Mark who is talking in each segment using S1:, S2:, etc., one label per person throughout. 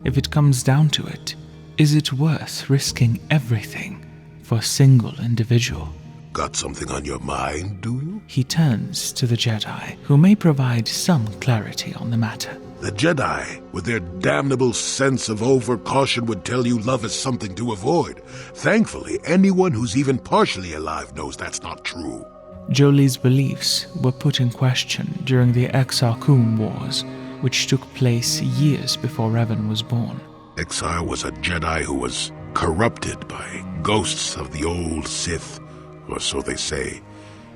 S1: If it comes down to it, is it worth risking everything for a single individual?
S2: Got something on your mind, do you?
S1: He turns to the Jedi, who may provide some clarity on the matter.
S2: The Jedi, with their damnable sense of overcaution, would tell you love is something to avoid. Thankfully, anyone who's even partially alive knows that's not true.
S1: Jolee's beliefs were put in question during the Exar Kun Wars, which took place years before Revan was born.
S2: Exar was a Jedi who was corrupted by ghosts of the old Sith, or so they say.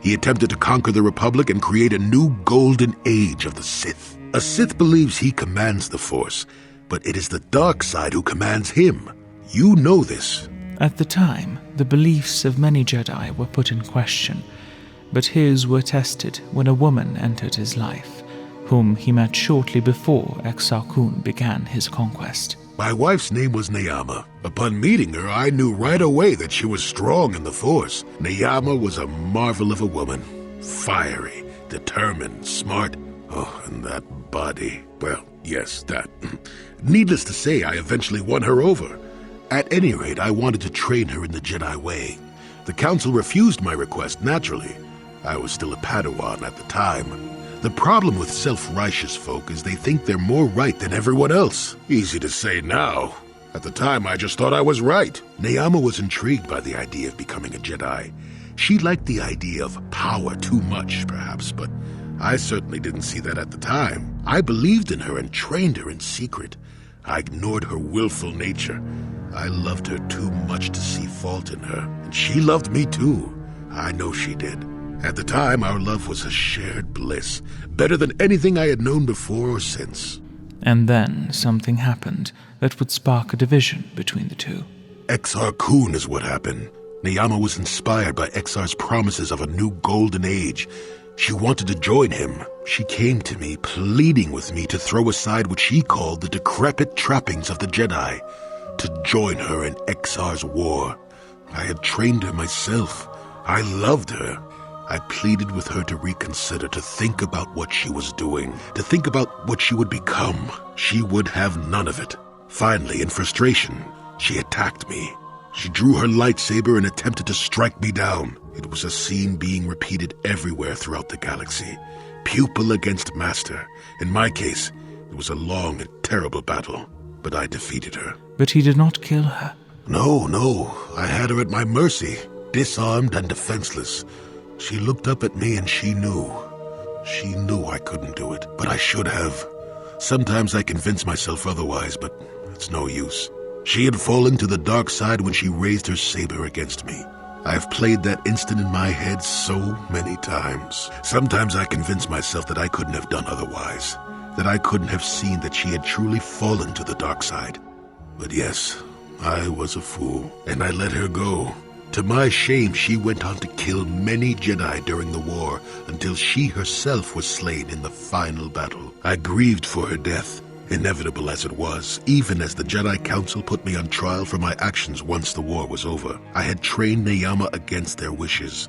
S2: He attempted to conquer the Republic and create a new golden age of the Sith. A Sith believes he commands the Force, but it is the dark side who commands him. You know this.
S1: At the time, the beliefs of many Jedi were put in question, but his were tested when a woman entered his life, whom he met shortly before Exar Kun began his conquest.
S2: My wife's name was Nayama. Upon meeting her, I knew right away that she was strong in the Force. Nayama was a marvel of a woman. Fiery, determined, smart. Oh, and that body. Well, yes, that. Needless to say, I eventually won her over. At any rate, I wanted to train her in the Jedi way. The Council refused my request, naturally. I was still a Padawan at the time. The problem with self-righteous folk is they think they're more right than everyone else. Easy to say now. At the time, I just thought I was right. Nayama was intrigued by the idea of becoming a Jedi. She liked the idea of power too much, perhaps, but I certainly didn't see that at the time. I believed in her and trained her in secret. I ignored her willful nature. I loved her too much to see fault in her, and she loved me too. I know she did. At the time, our love was a shared bliss, better than anything I had known before or since.
S1: And then something happened that would spark a division between the two.
S2: Exar Kun is what happened. Nayama was inspired by Exar's promises of a new golden age. She wanted to join him. She came to me, pleading with me to throw aside what she called the decrepit trappings of the Jedi, to join her in Exar's war. I had trained her myself. I loved her. I pleaded with her to reconsider, to think about what she was doing, to think about what she would become. She would have none of it. Finally, in frustration, she attacked me. She drew her lightsaber and attempted to strike me down. It was a scene being repeated everywhere throughout the galaxy. Pupil against master. In my case, it was a long and terrible battle, but I defeated her.
S1: But he did not kill her.
S2: No, I had her at my mercy, disarmed and defenseless. She looked up at me and she knew. She knew I couldn't do it, but I should have. Sometimes I convince myself otherwise, but it's no use. She had fallen to the dark side when she raised her saber against me. I've played that instant in my head so many times. Sometimes I convince myself that I couldn't have done otherwise, that I couldn't have seen that she had truly fallen to the dark side. But yes, I was a fool, and I let her go. To my shame, she went on to kill many Jedi during the war until she herself was slain in the final battle. I grieved for her death, inevitable as it was, even as the Jedi Council put me on trial for my actions once the war was over. I had trained Nayama against their wishes.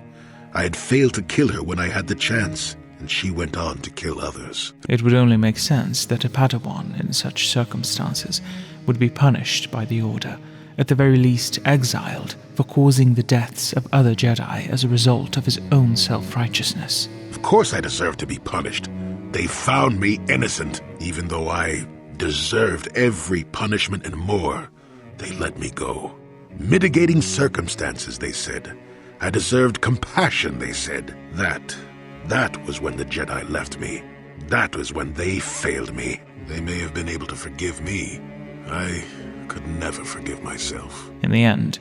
S2: I had failed to kill her when I had the chance, and she went on to kill others.
S1: It would only make sense that a Padawan in such circumstances would be punished by the Order, at the very least exiled, for causing the deaths of other Jedi as a result of his own self-righteousness.
S2: Of course I deserved to be punished. They found me innocent, even though I deserved every punishment and more. They let me go. Mitigating circumstances, they said. I deserved compassion, they said. That was when the Jedi left me. That was when they failed me. They may have been able to forgive me. I could never forgive myself.
S1: In the end,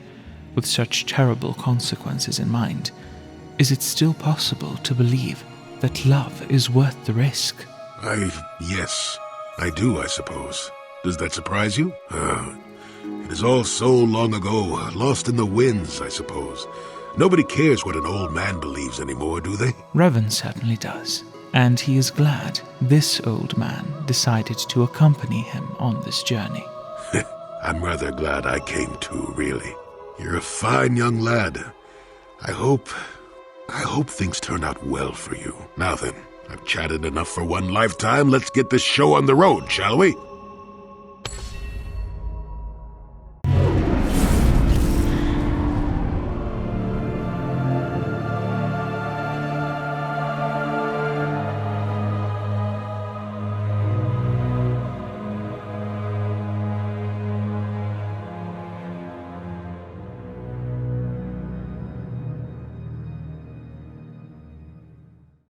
S1: with such terrible consequences in mind, is it still possible to believe that love is worth the risk?
S2: Yes, I do, I suppose. Does that surprise you? It is all so long ago, lost in the winds, I suppose. Nobody cares what an old man believes anymore, do they?
S1: Revan certainly does, and he is glad this old man decided to accompany him on this journey.
S2: I'm rather glad I came too, really. You're a fine young lad. I hope things turn out well for you. Now then, I've chatted enough for one lifetime. Let's get this show on the road, shall we?